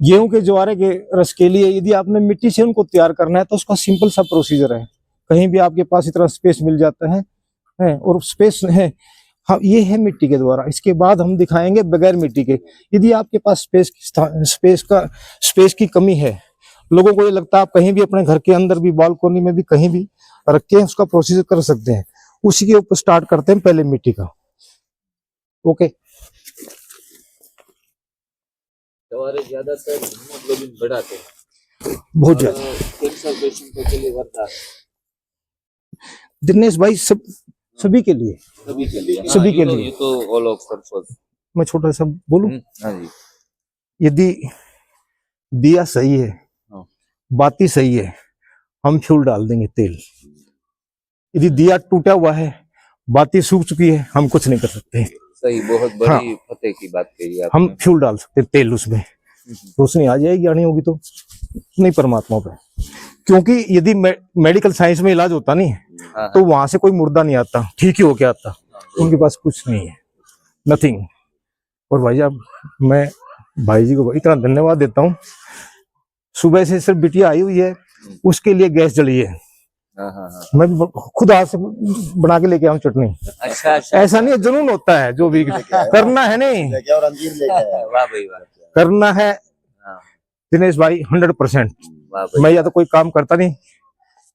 गेहूं के ज्वारे के रस के लिए यदि आपने मिट्टी से उनको तैयार करना है तो उसका सिंपल सा प्रोसीजर है। कहीं भी आपके पास इतना स्पेस मिल जाता है और स्पेस है। हाँ, ये है मिट्टी के द्वारा। इसके बाद हम दिखाएंगे बगैर मिट्टी के। यदि आपके पास स्पेस की कमी है, लोगों को ये लगता है आप कहीं भी अपने घर के अंदर भी, बालकोनी में भी, कहीं भी रख के उसका प्रोसीजर कर सकते हैं। उसी के ऊपर स्टार्ट करते हैं पहले मिट्टी का। ओके। ज्वारे ज्यादातर हीमोग्लोबिन बढ़ाते हैं, बहुत ज्यादा कैंसर पेशेंटों के लिए वरदान। दिनेश भाई सभी के लिए, सभी के लिए, सभी के लिए। ये तो ऑल ऑफ पर्पस। मैं छोटा सा बोलूं, हाँ जी। यदि दिया सही है, बाती सही है, हम फ्यूल डाल देंगे तेल। यदि दिया टूटा हुआ है, बाती सूख चुकी है, हम कुछ नहीं कर सकते। सही, बहुत बड़ी फतेह की बात कही आपने। हम फ्यूल डाल सकते हैं, तेल, उसमें रोशनी आ जाएगी, आनी होगी तो नहीं परमात्मा पे। क्योंकि यदि मेडिकल साइंस में इलाज होता नहीं तो वहां से कोई मुर्दा नहीं आता, ठीक ही होके आता। उनके पास कुछ नहीं है, नथिंग। और भाई साहब, मैं भाई जी को इतना धन्यवाद देता हूँ। सुबह से सिर्फ बिटिया आई हुई है, उसके लिए गैस जली है। मैं खुद हाथ से बना के लेके आऊँ चटनी। अच्छा, ऐसा नहीं है, जुनून होता है जो भी करना है। नहीं, वाह भाई वाह, करना है दिनेश भाई 100%। मैं या तो कोई काम करता नहीं,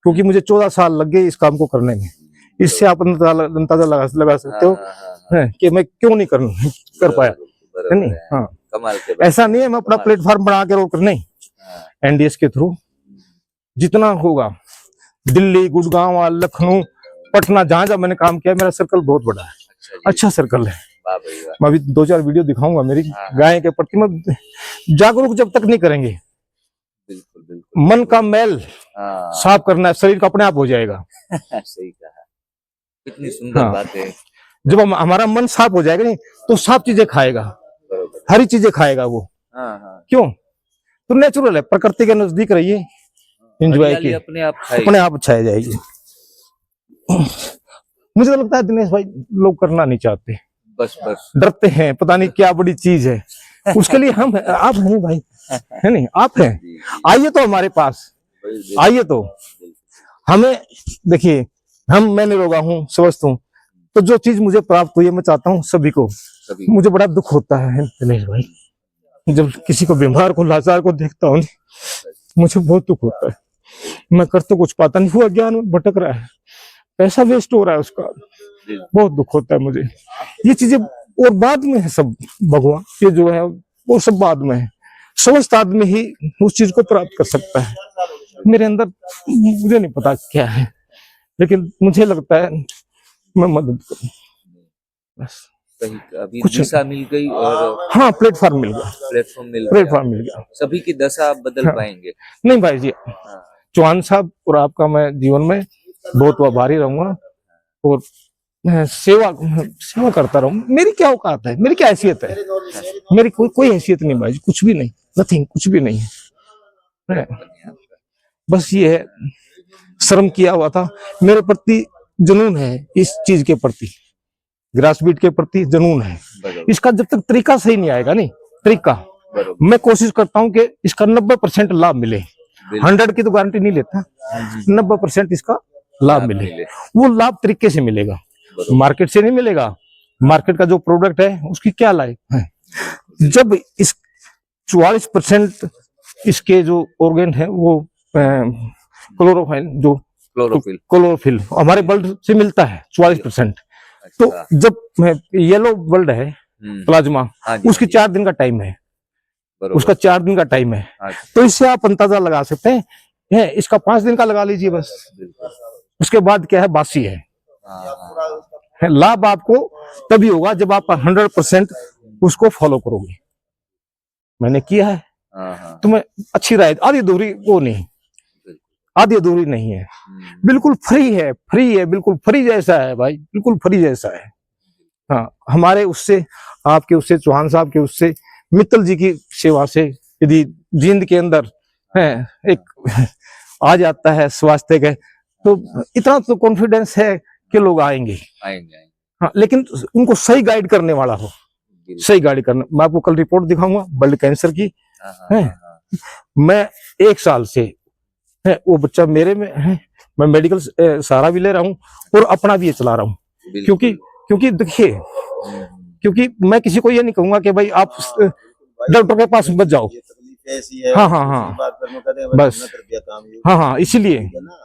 क्योंकि मुझे 14 साल लग गए इस काम को करने में। इससे आप अंदाजा लगा सकते हो कि मैं क्यों नहीं कर पाया, है नहीं। हाँ, कमाल के। ऐसा नहीं है मैं अपना प्लेटफॉर्म बना के रोक, नहीं। एनडीएस के थ्रू जितना होगा, दिल्ली, गुड़गांव, लखनऊ, पटना, जहां जहां मैंने काम किया, मेरा सर्कल बहुत बड़ा है। अच्छा सर्कल है। मैं अभी 2-4 वीडियो दिखाऊंगा मेरी गाय के प्रति। मैं जागरूक जब तक नहीं करेंगे, बिल्कुल बिल्कुल, मन का मैल साफ करना है, शरीर का अपने आप हो जाएगा। सही कहा, कितनी सुंदर बात है। जब हमारा मन साफ हो जाएगा नहीं तो साफ चीजें खाएगा, हरी चीजें खाएगा वो। क्यों? तो नेचुरल है, प्रकृति के नजदीक रहिए, एंजॉय की, अपने आप छाया जाएगी। मुझे तो लगता है दिनेश भाई लोग करना नहीं चाहते, बस डरते हैं, पता नहीं क्या बड़ी चीज है। उसके लिए हम आप हैं भाई, है नहीं, आप हैं। आइए तो हमारे पास, आइए तो हमें देखिए। मैं निरोगा हूँ, स्वस्थ हूँ, तो जो चीज मुझे प्राप्त हुई है मैं चाहता हूँ सभी को। मुझे बड़ा दुख होता है दिनेश भाई, जब किसी को बीमार को, लाचार को देखता हूँ, मुझे बहुत दुख होता है। मैं कर तो कुछ पाता नहीं, वो अज्ञान में भटक रहा है, पैसा वेस्ट हो रहा है उसका, बहुत दुख होता है मुझे। ये चीजें और बाद में है सब, भगवान ये जो है वो सब बाद में है। समस्त आदमी ही उस चीज को प्राप्त कर सकता है। मेरे अंदर मुझे नहीं पता क्या है, लेकिन मुझे लगता है मैं मदद करूं बस। अभी दिशा मिल गई और हाँ, प्लेटफॉर्म मिल गया, प्लेटफॉर्म मिल गया। सभी की दशा आप बदल पाएंगे। नहीं भाई जी, चौहान साहब और आपका मैं जीवन में बहुत आभारी रहूंगा और सेवा करता रहूं। मेरी क्या औकात है, मेरी क्या हैसियत है? मेरी कोई हैसियत नहीं भाई, कुछ भी नहीं, नथिंग, कुछ भी नहीं है। बस ये है, शर्म किया हुआ था। मेरे प्रति जुनून है, इस चीज के प्रति, ग्रासबीट के प्रति जुनून है। इसका जब तक तरीका सही नहीं आएगा, नहीं तरीका, मैं कोशिश करता हूं कि इसका 90% लाभ मिले। 100 की तो गारंटी नहीं लेता, 90% इसका लाभ मिले। वो लाभ तरीके से मिलेगा, मार्केट से नहीं मिलेगा। मार्केट का जो प्रोडक्ट है उसकी क्या लाइफ है। जब इस 44% इसके जो ऑर्गेन है वो क्लोरोफाइल, जो क्लोरोफिल हमारे बल्ब से मिलता है 44%। तो जब येलो बल्ब है प्लाज्मा, उसकी 4 दिन का टाइम है, उसका 4 दिन का टाइम है। तो इससे आप अंदाजा लगा सकते हैं, इसका 5 दिन का लगा लीजिए बस। उसके बाद क्या है, बासी है। लाभ आपको तभी होगा जब आप 100% उसको फॉलो करोगे। मैंने किया है, तो मैं अच्छी राय, आधी अधूरी वो नहीं, आधी अधूरी नहीं है, बिल्कुल फ्री है, फ्री है, बिल्कुल फ्री जैसा है भाई, बिल्कुल फ्री जैसा है। हाँ, हमारे उससे, आपके उससे, चौहान साहब के उससे, मित्तल जी की सेवा से यदि जींद के अंदर है एक आ जाता है स्वास्थ्य के, तो इतना तो कॉन्फिडेंस है कि लोग आएंगे। हाँ, लेकिन उनको सही गाइड करने वाला हो, सही गाइड करना। मैं आपको कल रिपोर्ट दिखाऊंगा ब्लड कैंसर की, हाँ, है। हाँ, मैं 1 साल से है वो बच्चा मेरे में है, मैं मेडिकल सहारा भी ले रहा हूँ और अपना भी ये चला रहा हूँ, बिल्कुल। क्योंकि देखिए, हम्म, क्योंकि मैं किसी को ये नहीं कहूंगा कि भाई आप डॉक्टर के पास मत जाओ। ये तकलीफ ऐसी है, हाँ हाँ दूसरी हाँ बात पर मैं कहते हैं बस। हमने कर दिया काम ये, हाँ हाँ इसीलिए ठीक है ना।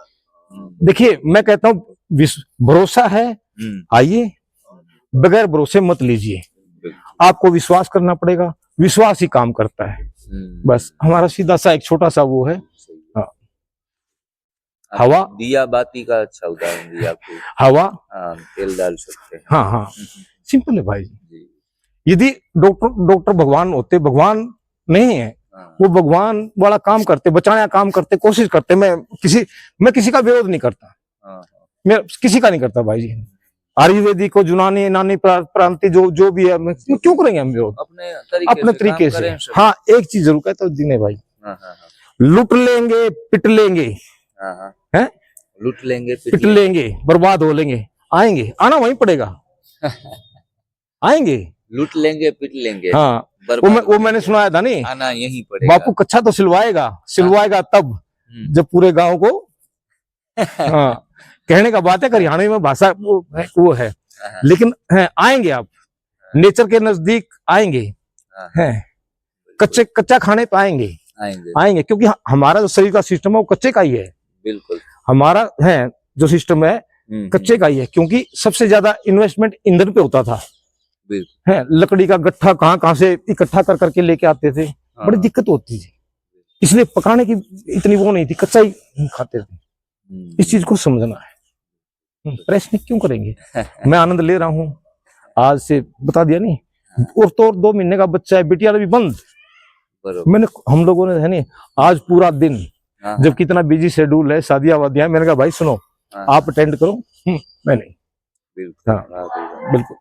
देखिए मैं कहता हूँ भरोसा है, आइए, बगैर भरोसे मत लीजिए, बिल्कुल। आपको विश्वास करना पड़ेगा, विश्वास ही काम करता है। बस हमारा सीधा सा एक छोटा सा वो है। हाँ। हवा, दिया बाती का अच्छा उदाहरण दिया आपको। हवा, हाँ, तेल डाल सकते हैं। हाँ हाँ सिंपल है भाई। जी। यदि डॉक्टर भगवान होते, भगवान नहीं है, हाँ, वो भगवान वाला काम करते, बचाने का काम करते, कोशिश करते। मैं किसी का विरोध नहीं करता, हाँ, मैं किसी का नहीं करता भाई जी। आयुर्वेदिक को यूनानी नानी प्रांति जो भी है, क्यों करेंगे हम विरोध अपने तरीके से। हाँ एक चीज जरूर कहता हूँ दिने भाई, हाँ, हाँ, हाँ, लूट लेंगे पिट लेंगे, हाँ, हाँ, हैं, लूट लेंगे पिट लेंगे, बर्बाद हो लेंगे, आएंगे, आना वहीं पड़ेगा, आएंगे, लूट लेंगे पिट लेंगे। हाँ वो मैंने सुनाया था नहीं, आना यहीं पड़ेगा। बापू कच्चा तो सिलवाएगा तब जब पूरे गांव को हाँ कहने का बात है, हरियाणा में भाषा वो है, लेकिन है आएंगे आप, नेचर के नजदीक आएंगे, हैं कच्चा खाने पे आएंगे, क्योंकि हमारा जो शरीर का सिस्टम है वो कच्चे का ही है। बिल्कुल हमारा है जो सिस्टम है कच्चे का ही है, क्योंकि सबसे ज्यादा इन्वेस्टमेंट ईंधन पे होता था। है लकड़ी का गट्ठा कहाँ से इकट्ठा कर करके लेके आते थे, बड़ी दिक्कत होती थी, इसलिए पकाने की इतनी वो नहीं थी, कच्चा ही खाते थे। इस चीज को समझना है, प्रश्न क्यों करेंगे। मैं आनंद ले रहा हूँ, आज से बता दिया नहीं, और तो 2 महीने का बच्चा है, बिटिया भी बंद। मैंने हम लोगों ने है नहीं आज पूरा दिन, जब कितना बिजी शेड्यूल है, शादियां वादियां, मैंने कहा भाई सुनो आप अटेंड करो, मैं नहीं। हाँ बिल्कुल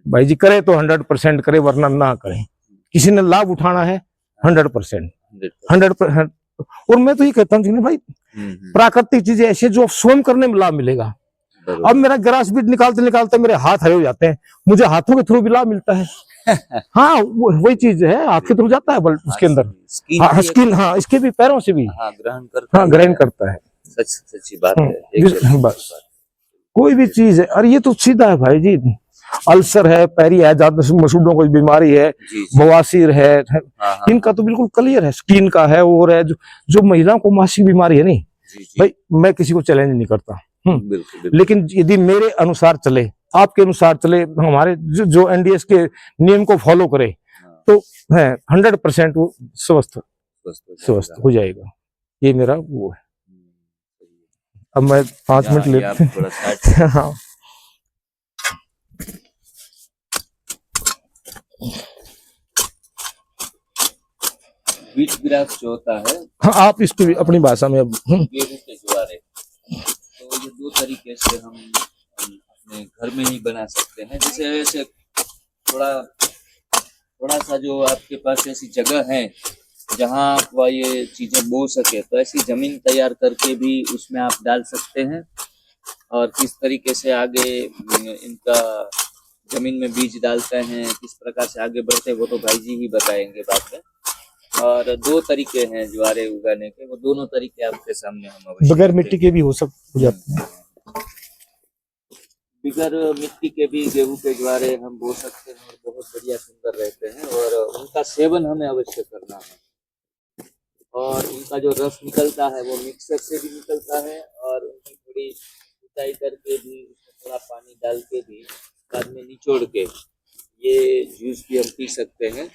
भाई जी, करे तो 100% करे, वरना ना करें। किसी ने लाभ उठाना है 100%। और मैं तो ये कहता हूँ भाई, प्राकृतिक चीजें ऐसी जो स्वयं करने में लाभ मिलेगा। अब मेरा ग्रास बीट निकालते निकालते मेरे हाथ हरे हो जाते हैं, मुझे हाथों के थ्रू भी लाभ मिलता है। हाँ वही चीज है, हाथ के थ्रू जाता है बल उसके अंदर, स्किन, हाँ इसके भी पैरों से भी ग्रहण करता है। सच्ची बात है। बस कोई भी चीज है, और ये तो सीधा है भाई जी, अल्सर है, पैरी है, मसूड़ों की बीमारी है, बवासीर है, इनका तो बिल्कुल क्लियर है, स्किन का है, और है जो महिलाओं को मासिक बीमारी है नहीं भाई, मैं किसी को चैलेंज नहीं करता, लेकिन यदि मेरे अनुसार चले, आपके अनुसार चले, हमारे जो एनडीएस के नियम को फॉलो करे, तो है 100% वो स्वस्थ हो जाएगा। ये मेरा वो है। अब मैं 5 मिनट लेते हाँ व्हीट ग्रास जो होता है, हाँ आप इसको भी अपनी भाषा में अब गेहूं के ज्वारे, तो ये 2 तरीके से हम अपने घर में ही बना सकते हैं। जैसे थोड़ा सा जो आपके पास ऐसी जगह है जहां आप ये चीजें बो सके, तो ऐसी जमीन तैयार करके भी उसमें आप डाल सकते हैं। और किस तरीके से आगे इनका जमीन में बीज डालते हैं, किस प्रकार से आगे बढ़ते हैं, वो तो भाई जी ही बताएंगे बाद में। और 2 तरीके हैं ज्वारे उगाने के, वो दोनों तरीके आपके सामने हम बगैर मिट्टी के भी हो जाते हैं। बगैर मिट्टी के भी गेहूं के ज्वारे हम बो सकते हैं, और बहुत बढ़िया सुंदर रहते हैं, और उनका सेवन हमें अवश्य करना है। और उनका जो रस निकलता है वो मिक्सर से भी निकलता है, और उनकी थोड़ी कुटाई करके भी, उसमें थोड़ा पानी डाल के भी, बाद में निचोड़ के ये जूस भी हम पी सकते हैं।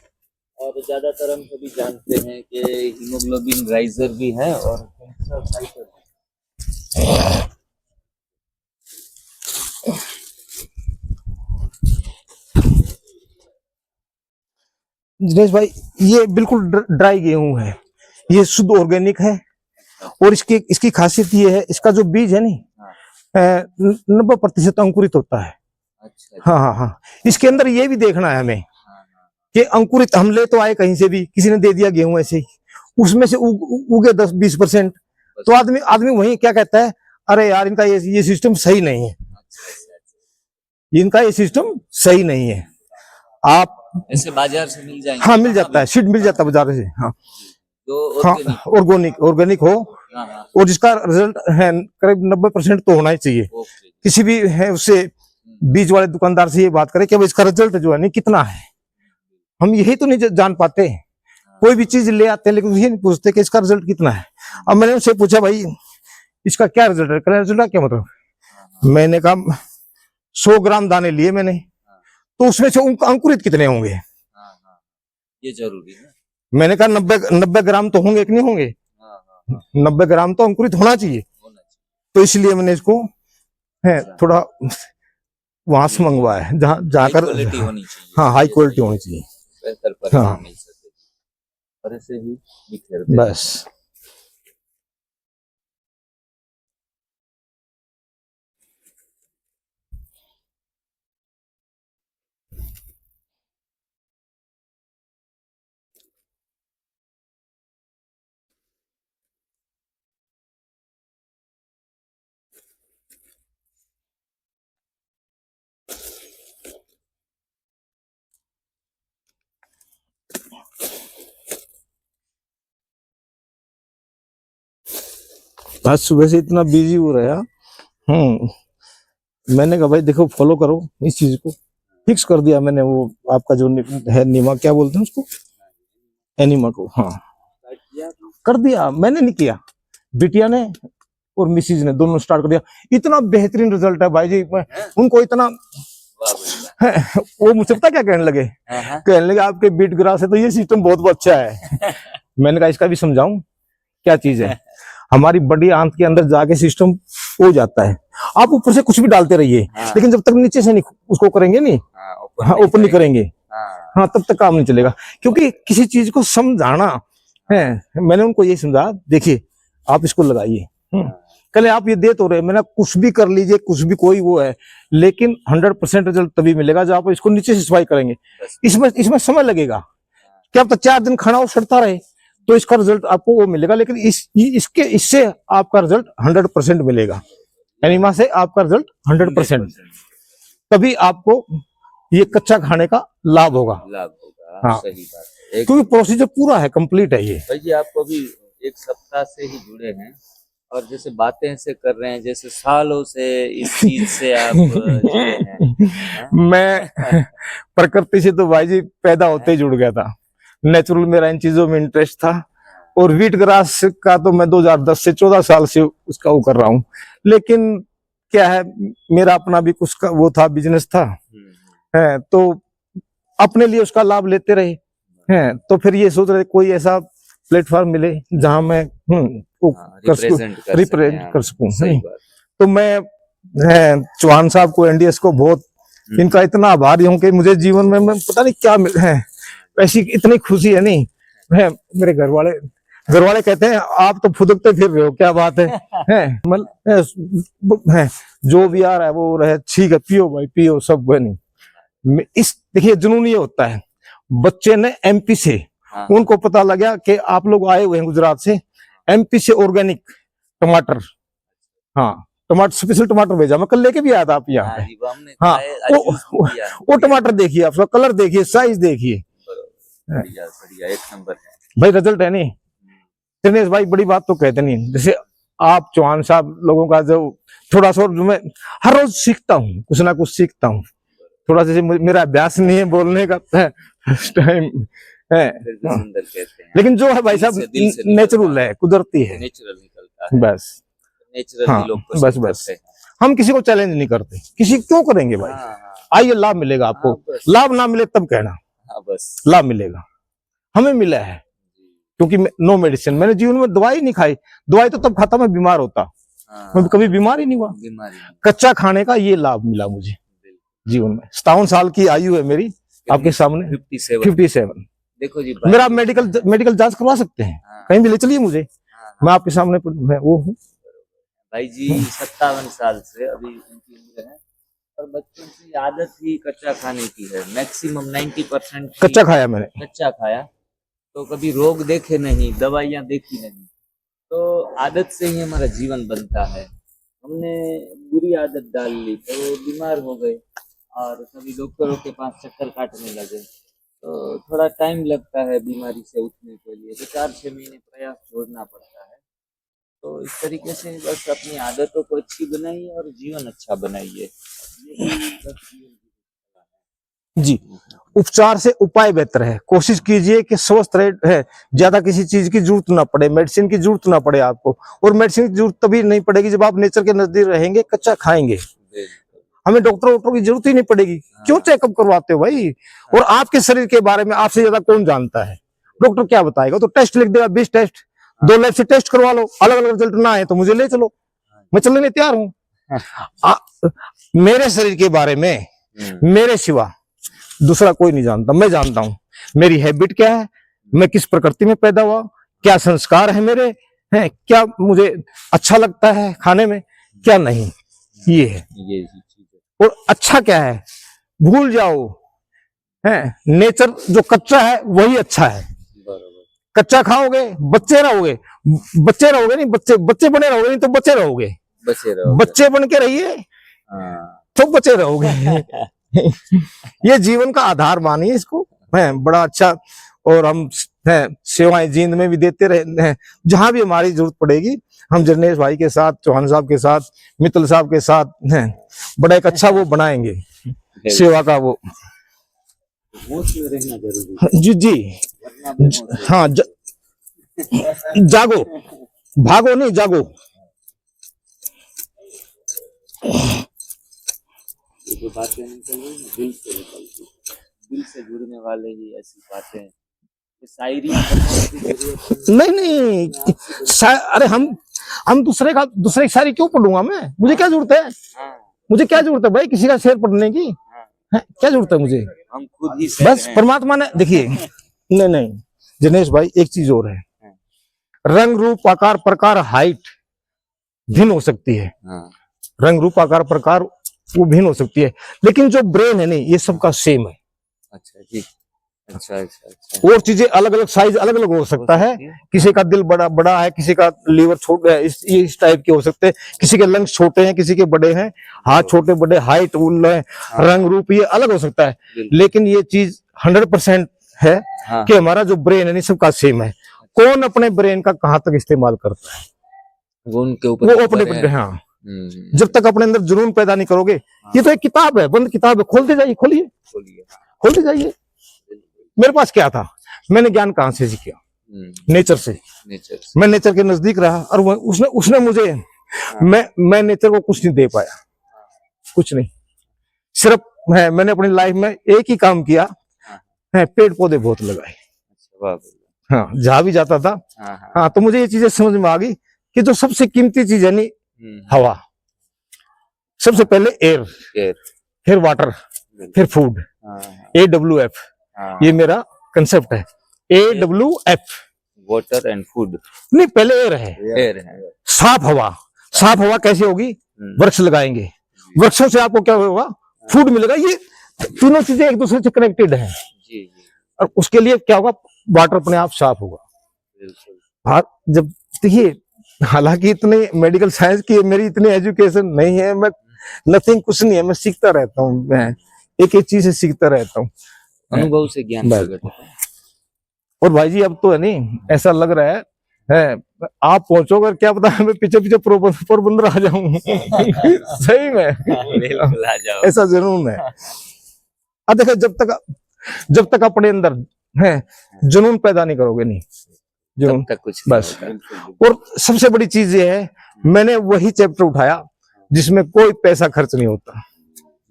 और ज्यादातर हम सभी जानते हैं कि हीमोग्लोबिन राइजर भी है और कैंसर फाइटर है। दिनेश भाई ये बिल्कुल ड्राई गेहूं है, ये शुद्ध ऑर्गेनिक है, और इसकी खासियत ये है, इसका जो बीज है नहीं 90% अंकुरित होता है। हाँ हाँ हाँ, इसके अंदर ये भी देखना है हमें कि अंकुरित हम ले तो आए कहीं से भी, किसी ने दे दिया गेहूं ऐसे ही, उसमें से उगे 10-20%, तो आदमी वही क्या कहता है, अरे यार इनका ये सिस्टम सही नहीं है, इनका ये सिस्टम सही नहीं है। आप ऐसे बाजार से मिल जाएंगे? हाँ मिल जाता है, सीड मिल जाता है बाजार से। हाँ जो हाँ ऑर्गेनिक। ऑर्गेनिक हो हाँ हाँ। और जिसका रिजल्ट है करीब 90% तो होना ही चाहिए। ओके। किसी भी है उससे बीज वाले दुकानदार से ये बात करें कि अब इसका रिजल्ट जो है नहीं कितना है, हम यही तो नहीं जान पाते। कोई भी चीज ले आते हैं लेकिन ये नहीं पूछते कि इसका रिजल्ट कितना है। अब मैंने उनसे पूछा भाई इसका क्या रिजल्ट है, कह रहे रिजल्ट क्या मतलब, मैंने कहा 100 ग्राम दाने लिए मैंने, तो उसमें से अंकुरित कितने होंगे। हाँ हाँ, ये जरूरी है। मैंने कहा 90 ग्राम तो होंगे कि नहीं होंगे, हाँ हाँ, 90 ग्राम तो अंकुरित होना चाहिए। होना चाहिए। तो इसलिए मैंने इसको है थोड़ा वहां से मंगवाया है जहाँ जाकर, क्वालिटी होनी चाहिए। हाँ हाई क्वालिटी होनी चाहिए, बेहतर परिणाम हाँ। मिल सके, और ऐसे ही बिखेरते बस। आज सुबह से इतना बिजी हो रहा है। मैंने कहा भाई देखो फॉलो करो इस चीज को, फिक्स कर दिया मैंने। वो आपका जो है नीमा क्या बोलते हैं उसको, एनिमा को, हाँ कर दिया। मैंने नहीं किया, बिटिया ने और मिसिज ने दोनों स्टार्ट कर दिया। इतना बेहतरीन रिजल्ट है भाई जी, उनको इतना वो मुझसे पता क्या कहने लगे, कहने लगे आपके बीट ग्रास है तो ये सिस्टम बहुत अच्छा है। मैंने कहा इसका भी समझाऊं क्या चीज है। हमारी बड़ी आंत के अंदर जाके सिस्टम हो जाता है, आप ऊपर से कुछ भी डालते रहिए, लेकिन जब तक नीचे से नहीं उसको करेंगे नहीं, हाँ ओपन नहीं करेंगे, हाँ तब तक काम नहीं चलेगा। क्योंकि किसी चीज को समझाना है, मैंने उनको ये समझा, देखिए आप इसको लगाइए, कल आप ये दे तो रहे, मैंने कुछ भी कर लीजिए, कुछ भी कोई वो है, लेकिन 100% रिजल्ट तभी मिलेगा जब आप इसको नीचे से सफाई करेंगे। इसमें समय लगेगा, क्या पता 4 दिन खाना वो सड़ता रहे तो इसका रिजल्ट आपको वो मिलेगा, लेकिन इससे आपका रिजल्ट 100% मिलेगा। एनिमा से आपका रिजल्ट 100%, तभी आपको ये कच्चा खाने का लाभ होगा। हाँ सही बात है, क्योंकि प्रोसीजर पूरा है, कंप्लीट है ये। भाई जी आपको भी 1 सप्ताह से ही जुड़े हैं और जैसे बातें से कर रहे हैं, जैसे सालों से इस चीज से आप जुड़े हैं। मैं प्रकृति से तो भाई जी पैदा होते ही जुड़ गया था, नेचुरल मेरा इन चीजों में इंटरेस्ट था। और व्हीट ग्रास का तो मैं 2010 से 14 साल से उसका वो कर रहा हूँ, लेकिन क्या है मेरा अपना भी कुछ का वो था, बिजनेस था, है तो अपने लिए उसका लाभ लेते रहे हैं। तो फिर ये सोच रहे कोई ऐसा प्लेटफॉर्म मिले जहां मैं रिप्रेजेंट कर सकूं। तो मैं चौहान साहब को, एनडीएस को बहुत इनका इतना आभारी हूं कि मुझे जीवन में मैं पता नहीं क्या है, ऐसी इतनी खुशी है नहीं है। मेरे घर वाले कहते हैं आप तो फुदकते फिर रहे हो, क्या बात है मतलब है जो भी आ रहा है वो रहे, ठीक है पियो भाई पियो, सब है नहीं। इस देखिए जुनून ये होता है, बच्चे ने एमपी से, उनको पता लगा कि आप लोग आए हुए हैं गुजरात से, एमपी से ऑर्गेनिक टमाटर, हाँ टमाटर स्पेशल टमाटर भेजा, मैं कल लेके भी आया था आप यहाँ पे। हाँ वो टमाटर देखिए, आपका कलर देखिए, साइज देखिए, बढ़िया एक नंबर है भाई, रिजल्ट है नहीं। दिनेश भाई बड़ी बात तो कहते नहीं, जैसे आप चौहान साहब लोगों का जो थोड़ा सा, मैं हर रोज सीखता हूँ, कुछ ना कुछ सीखता हूँ थोड़ा सा। मेरा अभ्यास नहीं है बोलने का, फर्स्ट टाइम है, लेकिन जो है भाई साहब नेचुरल है, कुदरती है, नेचुरल निकलता है बस। हाँ बस हम किसी को चैलेंज नहीं करते, किसी क्यों करेंगे भाई। आइए लाभ मिलेगा आपको, लाभ ना मिले तब कहना, बस लाभ मिलेगा, हमें मिला है। क्योंकि नो मेडिसिन, मैंने जीवन में दवाई नहीं खाई, दवाई तो तब खाता मैं बीमार होता, मैं कभी बीमार ही नहीं हुआ। कच्चा खाने का ये लाभ मिला मुझे जीवन में। 57 साल की आयु है मेरी आपके सामने, 57। देखो जी मेरा मेडिकल जांच करवा सकते हैं, कहीं भी ले चलिए मुझे, मैं आपके सामने वो हूँ भाई जी। 57 साल से अभी उनकी उम्र है, और बच्चों की आदत ही कच्चा खाने की है, मैक्सिमम 90% कच्चा खाया मैंने, कच्चा खाया, तो कभी रोग देखे नहीं, दवाइयां देखी नहीं, तो आदत से ही हमारा जीवन बनता है। हमने बुरी आदत डाल ली तो बीमार हो गए और सभी डॉक्टरों के पास चक्कर काटने लगे। तो थोड़ा टाइम लगता है बीमारी से उठने के लिए, तो 4-6 महीने प्रयास छोड़ना पड़ता है। तो इस तरीके से बस अपनी आदतों को अच्छी बनाइए और जीवन अच्छा बनाइए, यही बस जीवन की सलाह है। जी, उपचार से उपाय बेहतर है। कोशिश कीजिए कि स्वस्थ रहे, है ज्यादा किसी चीज की जरूरत ना पड़े, मेडिसिन की जरूरत ना पड़े आपको। और मेडिसिन की जरूरत तभी नहीं पड़ेगी जब आप नेचर के नजदीक रहेंगे, कच्चा खाएंगे। हमें डॉक्टर की जरूरत ही नहीं पड़ेगी। क्यों चेकअप करवाते हो भाई? और आपके शरीर के बारे में आपसे ज्यादा कौन जानता है? डॉक्टर क्या बताएगा? तो टेस्ट लिख देगा, 20 टेस्ट, 2 लैब से टेस्ट करवा लो, अलग अलग रिजल्ट ना आए तो मुझे ले चलो, मैं चलने तैयार हूँ। मेरे शरीर के बारे में मेरे सिवा दूसरा कोई नहीं जानता। मैं जानता हूँ मेरी हैबिट क्या है, मैं किस प्रकृति में पैदा हुआ, क्या संस्कार है मेरे, हैं क्या मुझे अच्छा लगता है खाने में, क्या नहीं, ये है। ये चीज है। और अच्छा क्या है भूल जाओ, है नेचर जो कच्चा है वही अच्छा है। बराबर। कच्चा खाओगे बच्चे रहोगे, बच्चे रहोगे नहीं, बच्चे बने रहोगे नहीं तो बच्चे रहोगे, बचे रहो। बच्चे बन के रहिए तो बचे रहोगे। ये जीवन का आधार मानिए इसको, है बड़ा अच्छा। और हम है सेवाएं जींद में भी देते रहे हैं, जहां भी हमारी जरूरत पड़ेगी हम जरनेश भाई के साथ, चौहान साहब के साथ, मित्तल साहब के साथ है बड़ा एक अच्छा वो बनाएंगे सेवा का वो। होश में रहना जरूरी है, जी जी वरना बेहोश हो हाँ जागो, भागो नहीं जागो। ये जो बातें निकल रही है दिल से निकलती, दिल से जुड़ने वाले ही ऐसी बातें, ये शायरी करने की जरूरत नहीं अरे हम दूसरे की शायरी क्यों पढ़ूंगा मैं? मुझे क्या जरूरत है? मुझे क्या जरूरत है भाई किसी का शेर पढ़ने की? है क्या जरूरत है मुझे? हम खुद ही बस परमात्मा ने देखिए। नहीं जनेश भाई एक चीज और है, रंग रूप आकार प्रकार हाइट भिन्न हो सकती है, रंग रूप आकार प्रकार वो भिन्न हो सकती है, लेकिन जो ब्रेन है नहीं ये सबका सेम है। अच्छा जी, अच्छा। और चीजें अलग अलग साइज अलग अलग हो सकता है, किसी का दिल बड़ा बड़ा है, किसी का लीवर छोटा है, इस टाइप के हो सकते हैं, किसी के लंग्स छोटे हैं, किसी के बड़े हैं, हाथ छोटे बड़े, हाइट उल्ल है, रंग रूप ये अलग हो सकता है, लेकिन ये चीज 100% है कि हमारा जो ब्रेन है नहीं सबका सेम है। कौन अपने ब्रेन का कहाँ तक इस्तेमाल करता है वो उनके ऊपर, वो अपने हाँ जब तक अपने अंदर जुनून पैदा नहीं करोगे। ये तो एक किताब है, बंद किताब है, खोलते जाइए, खोलते जाइए। मेरे पास क्या था, मैंने ज्ञान कहां से सीखा? नेचर से। मैं नेचर के नजदीक रहा और उसने मुझे मैं नेचर को कुछ नहीं दे पाया, कुछ नहीं। सिर्फ मैंने अपनी लाइफ में एक ही काम किया है, पेड़ पौधे बहुत लगाए। हाँ जहां भी जाता था हाँ तो मुझे ये चीजें समझ में आ गई कि जो सबसे कीमती चीज है नहीं हवा, सबसे पहले एयर, फिर वाटर, फिर फूड। AWF ये मेरा कंसेप्ट है। AWF water and food. नहीं पहले एयर है, साफ हवा। साफ हवा कैसे होगी? वृक्ष लगाएंगे, वृक्षों से आपको क्या होगा? फूड मिलेगा। ये तीनों चीजें एक दूसरे से कनेक्टेड है और उसके लिए क्या होगा? वाटर अपने आप साफ होगा। जब देखिए हालांकि इतने मेडिकल साइंस की मेरी इतनी एजुकेशन नहीं है, मैं नथिंग कुछ नहीं है, मैं सीखता रहता हूँ, मैं एक एक चीज से सीखता रहता हूँ, अनुभव से ज्ञान प्रकट होता है। और भाई जी अब तो है नहीं ऐसा लग रहा है आप पहुंचोगे क्या पता मैं पीछे पीछे पोरबंदर आ जाऊं। सही में बिल्कुल आ जाओ, ऐसा जरूर है। अब देखो जब तक अपने अंदर है जुनून पैदा नहीं करोगे नहीं जुनून तक कुछ बस। और सबसे बड़ी चीज ये है, मैंने वही चैप्टर उठाया जिसमें कोई पैसा खर्च नहीं होता,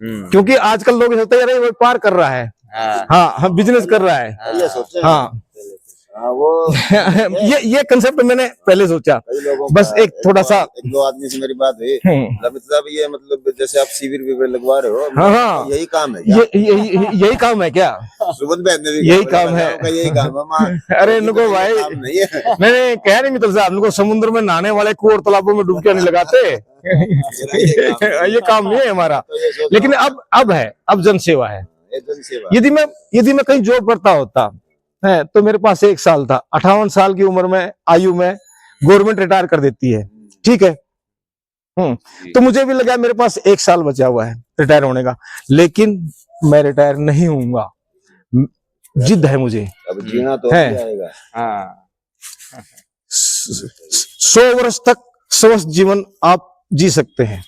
क्योंकि आजकल लोग सोचते हैं अरे वो व्यापार कर रहा है, हाँ बिजनेस कर रहा है, हाँ वो ये कंसेप्ट मैंने पहले सोचा। बस एक थोड़ा सा दो आदमी से मेरी बात हुई, मतलब ये मतलब जैसे आप शिविर विविर लगवा रहे हो, हाँ यही काम है, यही काम है क्या? सुबंध बहन ने भी यही काम है, यही काम है। अरे इनको भाई मैंने कह नहीं मित्र साहब, इनको समुद्र में नहाने वाले कुएं और तालाबों में डुबकियां नहीं लगाते। ये काम नहीं है हमारा, लेकिन अब है, अब जनसेवा है। यदि मैं कहीं जॉब करता होता है तो मेरे पास 1 साल था, 58 साल की उम्र में आयु में गवर्नमेंट रिटायर कर देती है, ठीक है। तो मुझे भी लगा मेरे पास 1 साल बचा हुआ है रिटायर होने का, लेकिन मैं रिटायर नहीं होऊंगा। जिद है मुझे। अब जीना तो है। अभी आएगा। हाँ 100 वर्ष तक स्वस्थ जीवन आप जी सकते हैं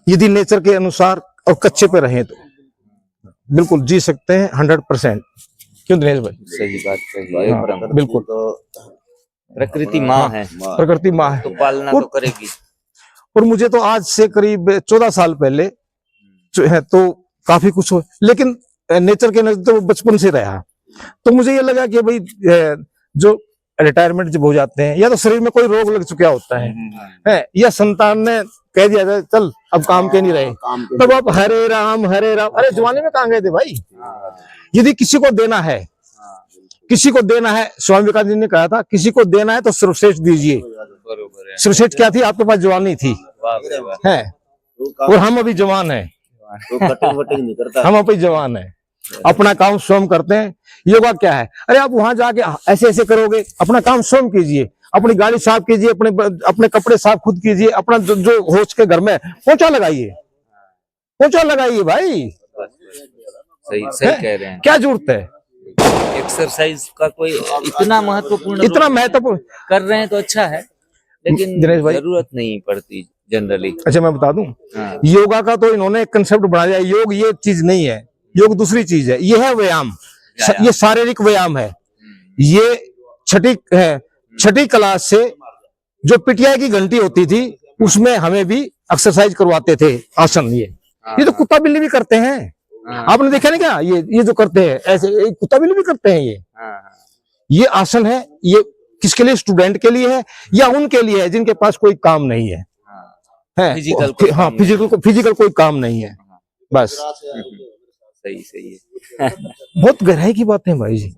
यदि नेचर के अनुसार और कच्चे पे रहें तो बिल्कुल जी सकते हैं 100%। क्यों दिनेश भाई? सही बात कही है। हाँ, बिल्कुल। तो प्रकृति माँ है प्रकृति माँ है तो पालना तो करेगी। और मुझे तो आज से करीब 14 साल पहले जो है तो काफी कुछ हो, लेकिन नेचर के नजदीक तो बचपन से रहा। तो मुझे ये लगा कि भाई जो रिटायरमेंट जब हो जाते हैं या तो शरीर में कोई रोग लग चुका होता है या संतान ने कह दिया था चल अब काम के नहीं रहे, तब आप हरे राम अरे जवानी में कहाँ गए थे भाई? यदि किसी को देना है, किसी को देना है, स्वामी विवेकानंद जी ने कहा था किसी को देना है तो सर्वश्रेष्ठ दीजिए। बरोबर है। सर्वश्रेष्ठ क्या थी? आपके पास जवानी थी है और हम अभी जवान है, तो कटिंग वटिंग नहीं करता। हम अभी जवान है, अपना काम स्वयं करते हैं। योगा क्या है? अरे आप वहां जाके ऐसे ऐसे करोगे, अपना काम स्वयं कीजिए, अपनी गाड़ी साफ कीजिए, अपने कपड़े साफ खुद कीजिए, अपना जो होश के घर में पोंछा लगाइए, पोंछा लगाइए भाई। सही कह रहे हैं। क्या जरूरत है? एक्सरसाइज का कोई इतना महत्वपूर्ण कर रहे हैं तो अच्छा है, लेकिन दिनेश भाई जरूरत नहीं पड़ती जनरली। अच्छा मैं बता दूं, हाँ। योगा का तो इन्होंने एक कंसेप्ट बना दिया, योग ये चीज नहीं है, योग दूसरी चीज है। ये है व्यायाम, ये शारीरिक व्यायाम है। ये छठी क्लास से जो पिटिया की घंटी होती थी उसमें हमें भी एक्सरसाइज करवाते थे, आसन। ये तो कुत्ता बिल्ली भी करते हैं, आपने देखा नहीं क्या? ये जो करते हैं ऐसे कुत्ता बिल्ली भी करते हैं। ये आसन है, ये किसके लिए? स्टूडेंट के लिए है या उनके लिए है जिनके पास कोई काम नहीं है, फिजिकल कोई काम नहीं है, बस। सही है। बहुत गहराई की बात है भाई जी।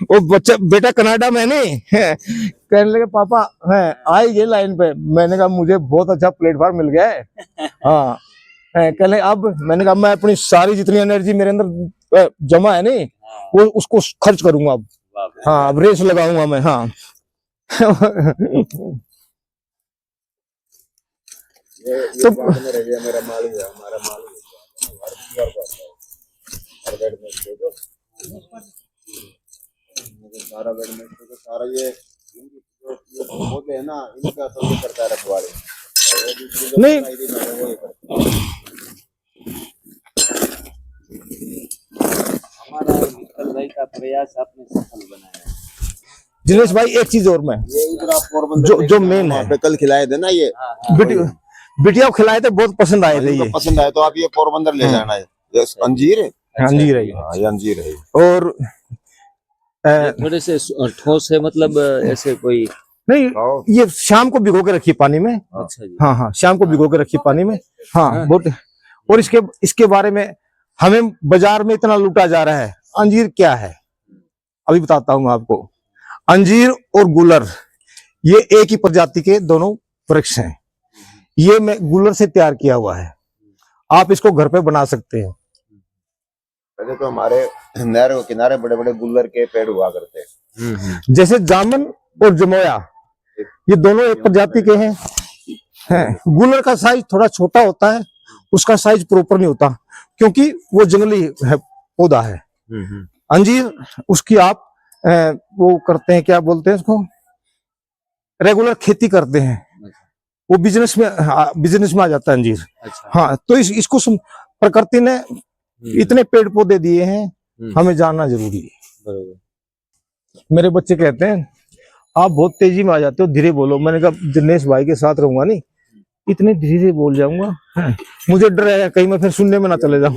वो बेटा कनाडा में नहीं कहने लगे पापा आई गए लाइन पे। मैंने कहा मुझे बहुत अच्छा प्लेटफॉर्म मिल गया है। हाँ कहने अब मैंने कहा मैं अपनी सारी जितनी एनर्जी मेरे अंदर जमा है नहीं वो उसको खर्च करूंगा अब। हाँ अब रेस लगाऊंगा मैं। हाँ तो मेरा माल है, हमारा माल सारा तो सारा ये होते हैं ना, इनका तो ये करता है रखवाले नहीं। हमारा विठल भाई का प्रयास आपने सफल बनाया। दिनेश भाई एक चीज और मैं जो मेन है, कल खिलाए थे ना ये बिटिया को खिलाए थे, बहुत पसंद आए थे। ये पसंद आए तो आप ये पोरबंदर ले जाना है। अंजीर है, अंजीर है ये अंजीर है। और थोड़े से ठोस है, मतलब ऐसे कोई नहीं, ये शाम को भिगो के रखिए पानी में। अच्छा जी। हाँ शाम को भिगो के रखिए पानी में। हाँ बहुत। और इसके बारे में हमें बाजार में इतना लूटा जा रहा है। अंजीर क्या है अभी बताता हूँ मैं आपको। अंजीर और गुलर ये एक ही प्रजाति के दोनों वृक्ष हैं। ये मैं गुलर से तैयार किया हुआ है, आप इसको घर पे बना सकते हैं। पहले तो हमारे नहर के किनारे बड़े बड़े गुल्लर के पेड़ हुआ करते हैं, जैसे जामुन और जमोया, ये दोनों एक प्रजाति के हैं। गुलर का साइज थोड़ा छोटा होता है, उसका साइज प्रॉपर नहीं होता क्योंकि वो जंगली है, पौधा है। अंजीर उसकी आप वो करते हैं, क्या बोलते हैं उसको, रेगुलर खेती करते हैं, वो बिजनेस में आ जाता है अंजीर। अच्छा। हाँ तो इसको प्रकृति ने इतने पेड़ पौधे दिए हैं, हमें जानना जरूरी है। मेरे बच्चे कहते हैं आप बहुत तेजी में आ जाते हो, धीरे बोलो। मैंने कहा दिनेश भाई के साथ रहूंगा नहीं, इतने धीरे बोल जाऊंगा, मुझे डर है कहीं मैं फिर सुनने में ना चले जाऊं।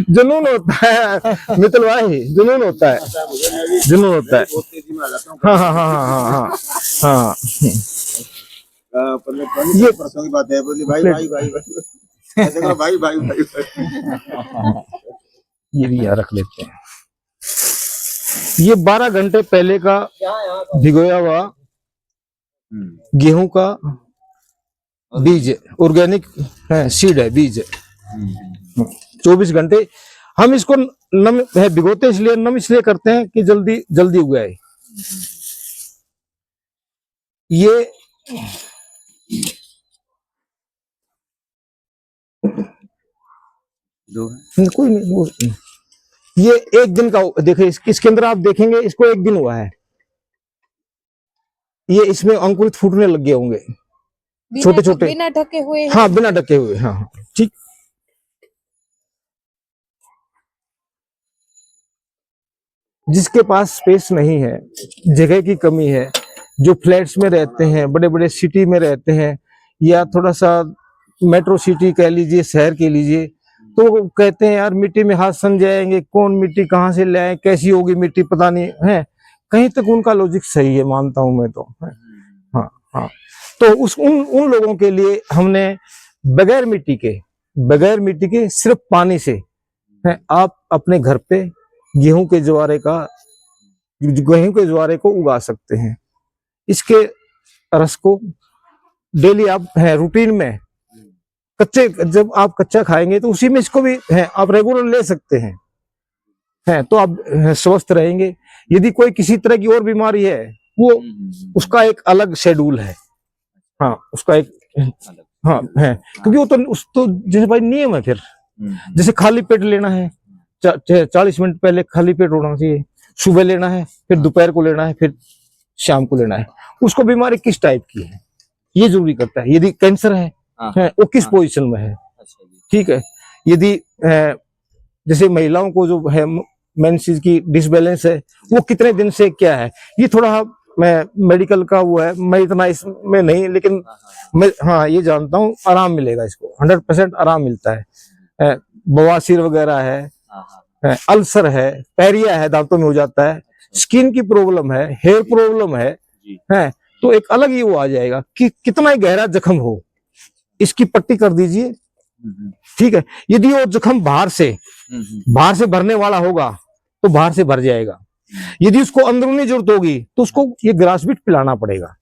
जुनून होता है मित्तल भाई, जुनून होता है, जुनून होता है। हाँ हाँ हाँ हाँ हाँ हाँ। ये परसों की बात है, बोली भाई भाई भाई ऐसे करो भाई भाई भाई। ये भी यहाँ रख लेते हैं। ये 12 घंटे पहले का भिगोया हुआ गेहूं का बीज, ऑर्गेनिक है, सीड है, बीज है। 24 घंटे हम इसको नम है भिगोते, इसलिए नम इसलिए करते हैं कि जल्दी जल्दी उगाए। ये दो है। कोई नहीं ये एक दिन का देखिए, इसके अंदर आप देखेंगे इसको एक दिन हुआ है, ये इसमें अंकुरित फूटने लग गए होंगे छोटे छोटे, बिना ढके हुए। हाँ बिना ढके हुए, हाँ हाँ ठीक। जिसके पास स्पेस नहीं है, जगह की कमी है, जो फ्लैट्स में रहते हैं, बड़े बड़े सिटी में रहते हैं, या थोड़ा सा मेट्रो सिटी कह लीजिए, शहर के लीजिए, तो वो कहते हैं यार मिट्टी में हाथ सन जाएंगे, कौन मिट्टी कहाँ से ले आए, कैसी होगी मिट्टी पता नहीं है। कहीं तक उनका लॉजिक सही है, मानता हूं मैं तो, हाँ हाँ। तो उन लोगों के लिए हमने बगैर मिट्टी के सिर्फ पानी से है, आप अपने घर पे गेहूं के ज्वारे को उगा सकते हैं। इसके रस को डेली आप है रूटीन में जब आप कच्चा खाएंगे तो उसी में इसको भी है आप रेगुलर ले सकते हैं तो आप स्वस्थ रहेंगे। यदि कोई किसी तरह की और बीमारी है, वो उसका एक अलग शेड्यूल है, हाँ उसका एक हाँ है, क्योंकि वो तो जैसे भाई नियम है। फिर जैसे खाली पेट लेना है, 40 मिनट पहले खाली पेट होना चाहिए, सुबह लेना है, फिर दोपहर को लेना है, फिर शाम को लेना है। उसको बीमारी किस टाइप की है ये जरूरी करता है। यदि कैंसर है वो किस पोजीशन में है, ठीक है। यदि जैसे महिलाओं को जो है मेंसेस की डिसबैलेंस है, वो कितने दिन से क्या है, ये थोड़ा मैं मेडिकल का वो है, मैं इतना इसमें नहीं, लेकिन मैं हाँ ये जानता हूँ आराम मिलेगा इसको, 100% आराम मिलता है। बवासीर वगैरह है, अल्सर है, पैरिया है, दांतों में हो जाता है, स्किन की प्रॉब्लम है, हेयर प्रॉब्लम है, तो एक अलग ही वो आ जाएगा कि कितना ही गहरा जख्म हो, इसकी पट्टी कर दीजिए, ठीक है। यदि वो जख्म बाहर से भरने वाला होगा तो बाहर से भर जाएगा। यदि उसको अंदरूनी जरूरत होगी तो उसको ये ग्रासबीट पिलाना पड़ेगा।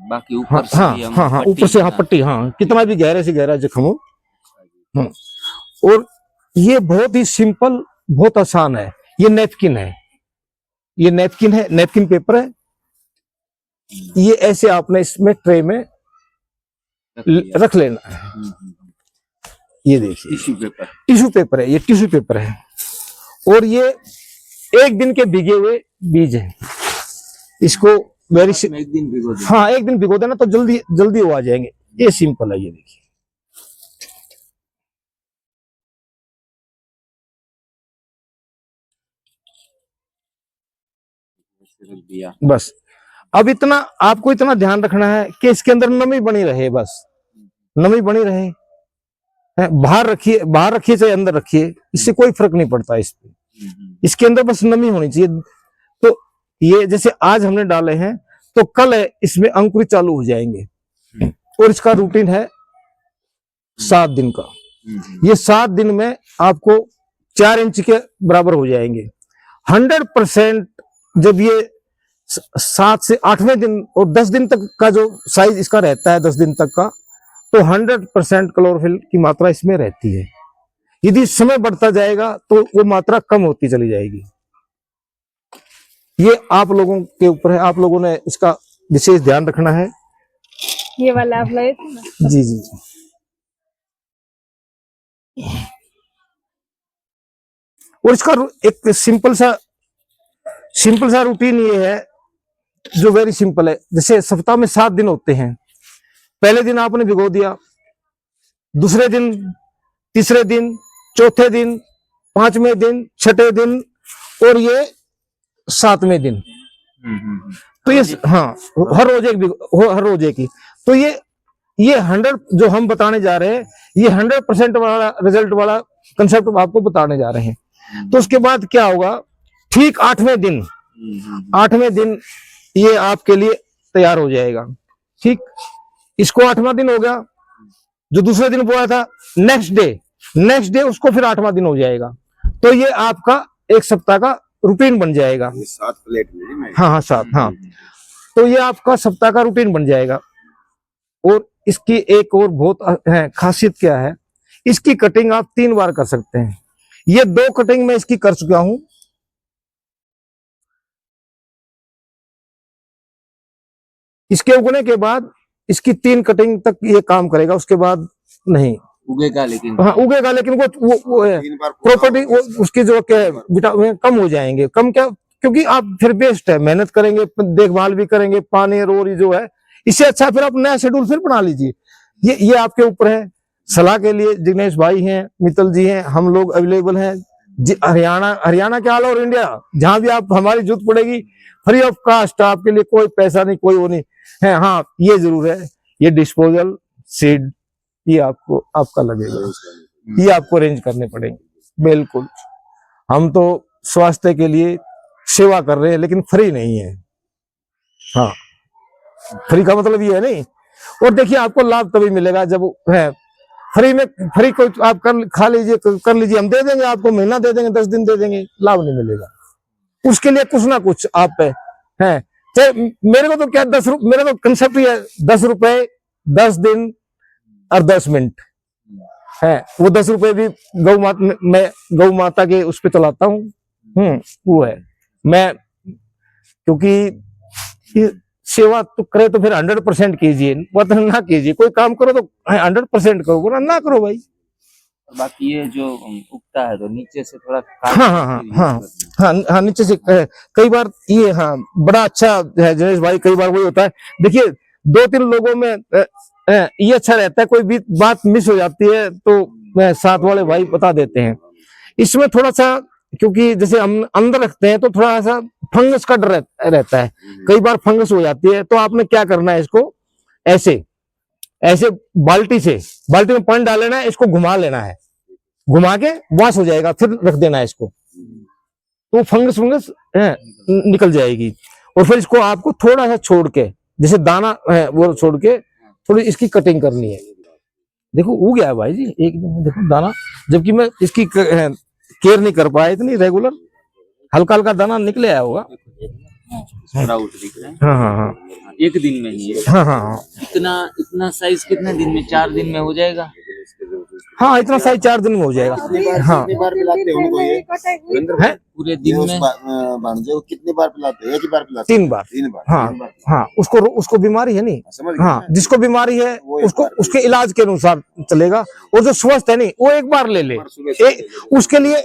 बाकी ऊपर से हाँ ऊपर से पट्टी, हाँ कितना भी गहरे से गहरा जख्म हो। और ये बहुत ही सिंपल, बहुत आसान है। ये नैपकिन है, ये नैपकिन पेपर है। ये ऐसे आपने इसमें ट्रे में रख लेना है। ये देखिए टिश्यू पेपर है, ये टिश्यू पेपर है। और ये एक दिन के भिगे हुए बीज हैं। इसको एक दिन भिगो देना। हाँ एक दिन भिगो देना तो जल्दी वो आ जाएंगे। ये सिंपल है, ये देखिए। बस अब इतना आपको इतना ध्यान रखना है कि इसके अंदर नमी बनी रहे, बस नमी बनी रहे। बाहर रखिए चाहे अंदर रखिए, इससे कोई फर्क नहीं पड़ता इस पे। इसके अंदर बस नमी होनी चाहिए। तो ये जैसे आज हमने डाले हैं तो कल इसमें अंकुरित चालू हो जाएंगे। और इसका रूटीन है 7 दिन का। ये 7 दिन में आपको 4 इंच के बराबर हो जाएंगे 100%। जब ये 7 से 8वें दिन और 10 दिन तक का जो साइज इसका रहता है, 10 दिन तक का, तो 100% क्लोरोफिल की मात्रा इसमें रहती है। यदि समय बढ़ता जाएगा तो वो मात्रा कम होती चली जाएगी। ये आप लोगों के ऊपर है, आप लोगों ने इसका विशेष ध्यान रखना है। ये वाला आप लाए थे ना? जी जी। और इसका एक सिंपल सा रूटीन ये है जो वेरी सिंपल है। जैसे सप्ताह में 7 दिन होते हैं। पहले दिन आपने भिगो दिया, दूसरे दिन, तीसरे दिन, चौथे दिन, 5वें दिन, 6ठे दिन और ये 7वें दिन। तो ये हाँ हर रोज एक ही। तो ये 100 जो हम बताने जा रहे हैं, ये 100% वाला रिजल्ट वाला कंसेप्ट आपको बताने जा रहे हैं। तो उसके बाद क्या होगा, ठीक 8वें दिन ये आपके लिए तैयार हो जाएगा। ठीक, इसको 8वां दिन हो गया। जो दूसरे दिन बोया था, नेक्स्ट डे उसको फिर 8वां दिन हो जाएगा। तो ये आपका 1 सप्ताह का रूटीन बन जाएगा। 7 प्लेट में हाँ 7, हाँ। तो ये आपका सप्ताह का रूटीन बन जाएगा। और इसकी एक और बहुत खासियत क्या है, इसकी कटिंग आप 3 बार कर सकते हैं। ये 2 कटिंग में इसकी कर चुका हूं। इसके उगने के बाद इसकी 3 कटिंग तक ये काम करेगा, उसके बाद नहीं। उगेगा लेकिन हाँ उगेगा, लेकिन वो 3 बार प्रॉपर्टी उसकी जो विटामिन कम हो जाएंगे। कम क्या, क्योंकि आप फिर बेस्ट है, मेहनत करेंगे, देखभाल भी करेंगे, पानी रोरी जो है, इससे अच्छा फिर आप नया शेड्यूल फिर बना लीजिए। ये आपके ऊपर है। सलाह के लिए जिग्नेश भाई हैं, मित्तल जी हैं, हम लोग अवेलेबल हैं। हरियाणा के ऑल ओवर इंडिया जहां भी आप हमारी जरूरत पड़ेगी, फ्री ऑफ कास्ट, आपके लिए कोई पैसा नहीं, कोई वो नहीं है। हाँ ये जरूर है, ये डिस्पोजल सीड ये आपका लगेगा, ये आपको अरेंज करने पड़ेंगे। बिल्कुल, हम तो स्वास्थ्य के लिए सेवा कर रहे हैं, लेकिन फ्री नहीं है। हाँ फ्री का मतलब ये है नहीं। और देखिए आपको लाभ तभी मिलेगा जब है फ्री में, फ्री को आप खा लीजिए, कर लीजिए, हम दे देंगे आपको, महीना दे देंगे, 10 दिन दे देंगे, लाभ नहीं मिलेगा। उसके लिए कुछ ना कुछ आप पे है। चाहे मेरे को तो क्या 10 रुपए, मेरा तो कंसेप्ट ही है 10 रुपए 10 दिन और 10 मिनट है। वो 10 रुपए भी मैं गौ माता के उस पे चलाता हूँ। वो है मैं, क्योंकि ये सेवा तो करे तो फिर 100% कीजिए, वतन ना कीजिए। कोई काम करो तो 100% करो, वरना ना करो भाई। बाकी ये जो उगता है तो नीचे से थोड़ा हाँ नीचे से कई बार ये हाँ बड़ा अच्छा है दिनेश भाई। कई बार वही होता है, देखिए 2-3 लोगों में ये अच्छा रहता है, कोई भी बात मिस हो जाती है तो साथ वाले भाई बता देते हैं। इसमें थोड़ा सा, क्योंकि जैसे हम अंदर रखते हैं तो थोड़ा सा फंगस का डर रहता है, कई बार फंगस हो जाती है। तो आपने क्या करना है, इसको ऐसे बाल्टी में पानी डाल लेना है, इसको घुमा लेना है, घुमा के वॉश हो जाएगा, फिर रख देना है इसको, तो फंगस निकल जाएगी। और फिर इसको आपको थोड़ा सा छोड़ के, जैसे दाना है वो छोड़ के थोड़ी इसकी कटिंग करनी है। देखो उग गया है भाई जी, एक दिन देखो दाना, जबकि मैं इसकी केयर नहीं कर पाया इतनी रेगुलर, हल्का हल्का दाना निकले आया होगा। स्प्राउट दिख रहे हैं। हाँ एक दिन में ही है। हाँ इतना साइज कितने दिन में? 4 दिन में हो जाएगा। हाँ इतना साइज 4 दिन में हो जाएगा। हाँ कितनी बार पिलाते हैं उनको ये है पूरे दिन में भांजे को कितनी बार पिलाते हैं? एक ही बार पिलाते 3 बार। 3 बार। हाँ उसको बीमारी है नहीं, समझ गए? हाँ जिसको बीमारी है उसको उसके इलाज के अनुसार चलेगा। और जो स्वस्थ है नहीं वो एक बार ले ले। उसके लिए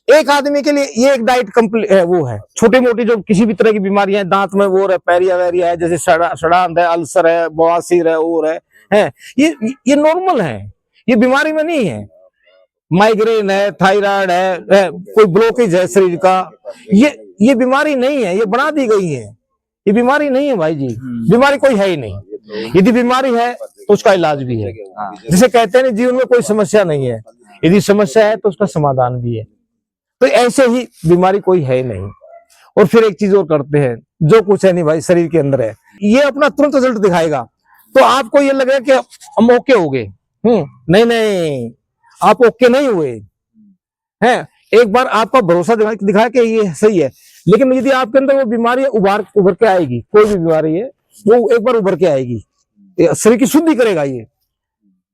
एक आदमी के लिए ये एक डाइट कंप्लीट है। वो है छोटी मोटी जो किसी भी तरह की बीमारियां, दांत में वो है, पैरिया वैरिया है, जैसे सड़ांध है, अल्सर है, बवासीर है, और है ये नॉर्मल है, ये बीमारी में नहीं है। माइग्रेन है, थायराइड है, कोई ब्लॉकेज है शरीर का, ये बीमारी नहीं है, ये बना दी गई है। ये बीमारी नहीं है भाई जी, बीमारी कोई है ही नहीं। यदि बीमारी है तो उसका इलाज भी है। जैसे कहते हैं ना जीवन में कोई समस्या नहीं है, यदि समस्या है तो उसका समाधान भी है। तो ऐसे ही बीमारी कोई है ही नहीं। और फिर एक चीज और करते हैं, जो कुछ है नहीं भाई शरीर के अंदर है, ये अपना तुरंत रिजल्ट दिखाएगा। तो आपको ये लगेगा कि हम ओके हो गए। नहीं, आप ओके नहीं हुए हैं। एक बार आपका भरोसा दिखाया कि ये सही है, लेकिन यदि आपके अंदर वो बीमारी उभर के आएगी, कोई भी बीमारी है वो एक बार उभर के आएगी, शरीर की शुद्धि करेगा। ये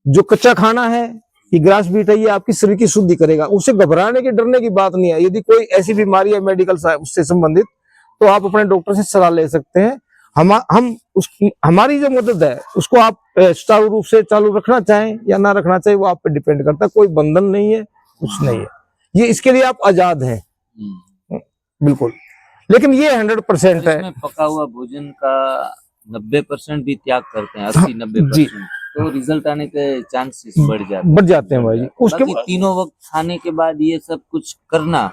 जो कच्चा खाना है, ये ग्रास बीट है, ये आपकी शरीर की शुद्धि करेगा। उससे घबराने की, डरने की बात नहीं है। यदि कोई ऐसी बीमारी है मेडिकल उससे संबंधित, तो आप अपने डॉक्टर से सलाह ले सकते हैं। हमारी जो मदद है उसको आप सुचारू रूप से चालू रखना चाहें या ना रखना चाहें, वो आप पे डिपेंड करता है। कोई बंधन नहीं है, कुछ नहीं है, ये इसके लिए आप आजाद हैं बिल्कुल। लेकिन ये 100% है। पका हुआ भोजन का 90% भी त्याग करते हैं, 80-90%, तो रिजल्ट आने के चांसेस बढ़ जाते हैं भाई जी। उसके तीनों वक्त खाने के बाद ये सब कुछ करना,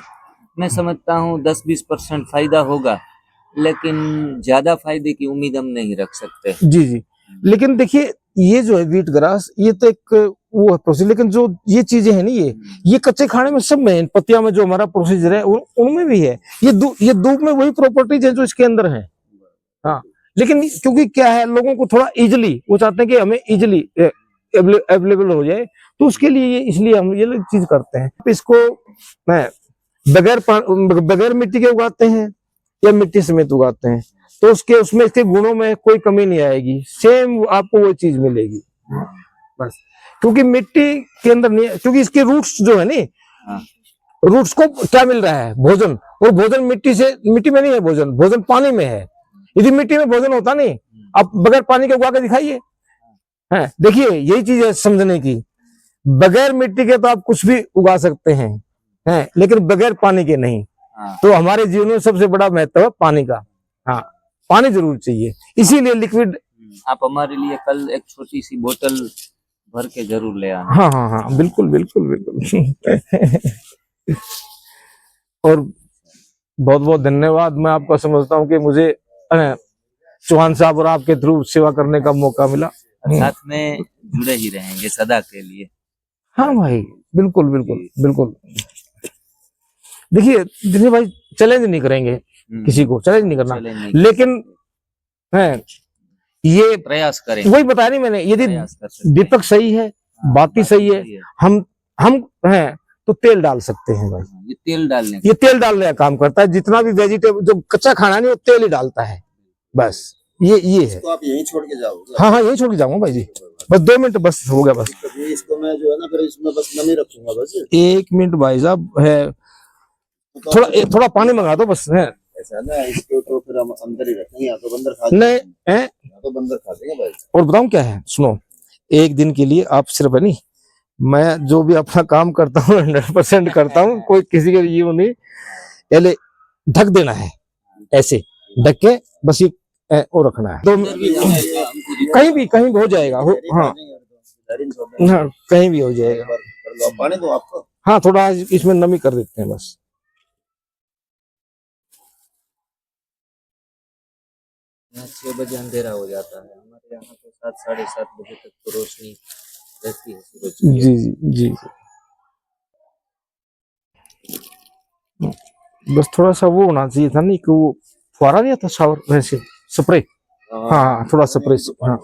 मैं समझता हूँ 10-20% फायदा होगा, लेकिन ज्यादा फायदे की उम्मीद हम नहीं रख सकते। जी। लेकिन देखिए ये जो है व्हीट ग्रास, ये तो एक वो है प्रोसीजर, लेकिन जो ये चीजें है ना, ये कच्चे खाने में सब में, पत्तियां में जो हमारा प्रोसीजर है उनमें भी है। ये दूब में वही प्रॉपर्टीज है जो इसके अंदर है। हाँ लेकिन क्योंकि क्या है, लोगों को थोड़ा इजिली, वो चाहते हैं कि हमें इजिली अवेलेबल हो जाए, तो उसके लिए इसलिए हम ये चीज करते हैं। इसको बगैर मिट्टी के उगाते हैं या मिट्टी समेत उगाते हैं, तो उसमें इसके गुणों में कोई कमी नहीं आएगी, सेम आपको वो चीज मिलेगी बस। क्योंकि मिट्टी के अंदर नहीं, क्योंकि इसके रूट्स जो है ना, रूट्स को क्या मिल रहा है? भोजन। और भोजन मिट्टी में नहीं है, भोजन पानी में है। यदि मिट्टी में भोजन होता नहीं, आप बगैर पानी के उगा के दिखाइए। देखिए यही चीज है समझने की। बगैर मिट्टी के तो आप कुछ भी उगा सकते हैं, लेकिन बगैर पानी के नहीं। हाँ। तो हमारे जीवन में सबसे बड़ा महत्व है पानी का। हाँ, पानी जरूर चाहिए, इसीलिए लिक्विड। आप हमारे लिए कल एक छोटी सी बोतल भर के जरूर ले आना। हाँ हाँ हाँ, बिल्कुल बिल्कुल बिल्कुल। और बहुत बहुत धन्यवाद। मैं आपका समझता हूँ कि मुझे चौहान साहब और आपके थ्रू सेवा करने का मौका मिला। साथ में जुड़े ही रहेंगे सदा के लिए। हाँ भाई, बिल्कुल बिल्कुल बिल्कुल। देखिए दिनेश भाई, चैलेंज नहीं करेंगे, किसी को चैलेंज नहीं करना, लेकिन है ये प्रयास करें। वही बताया नहीं मैंने, यदि प्रयास कर सकते हैं। दीपक सही है, बात ही सही है, हम हैं तो तेल डाल सकते हैं भाई। ये तेल डालने ये तेल डालने का काम करता है। जितना भी वेजिटेबल जो कच्चा खाना नहीं, वो तेल ही डालता है बस। ये है। तो आप यहीं छोड़ के जाओगे? हाँ हाँ, यही छोड़ के जाऊंगा भाई जी, बस 2 मिनट बस हो गया बस। इसको मैं जो है ना फिर इसमें बस नमी रखूंगा बस। 1 मिनट भाई साहब है, थोड़ा पानी मंगा दो बस है। ऐसा ना, इसको तो फिर हम अंदर ही रखेंगे, या तो बंदर खा नहीं है, या तो बंदर खा देंगे भाई। और बताऊं क्या है, सुनो, एक दिन के लिए आप सिर्फ है नहीं, मैं जो भी अपना काम करता हूँ 100% करता हूँ, कोई किसी के लिए वो नहीं। पहले ढक देना है, ऐसे ढक के बस ये वो रखना है। तो कहीं भी हो जाएगा। हाँ हाँ, कहीं भी हो जाएगा। पानी दो आपको। हाँ, थोड़ा इसमें नमी कर देते हैं बस। यहाँ 6 बजे अंधेरा हो जाता है, हमारे यहाँ तो 7 साढ़े 7 बजे तक तो रोशनी रहती है सूरज की। जी जी जी, बस थोड़ा सा वो होना चाहिए था नहीं कि वो फुहारा नहीं था, शावर वैसे स्प्रे। हाँ, थोड़ा स्प्रे। हाँ।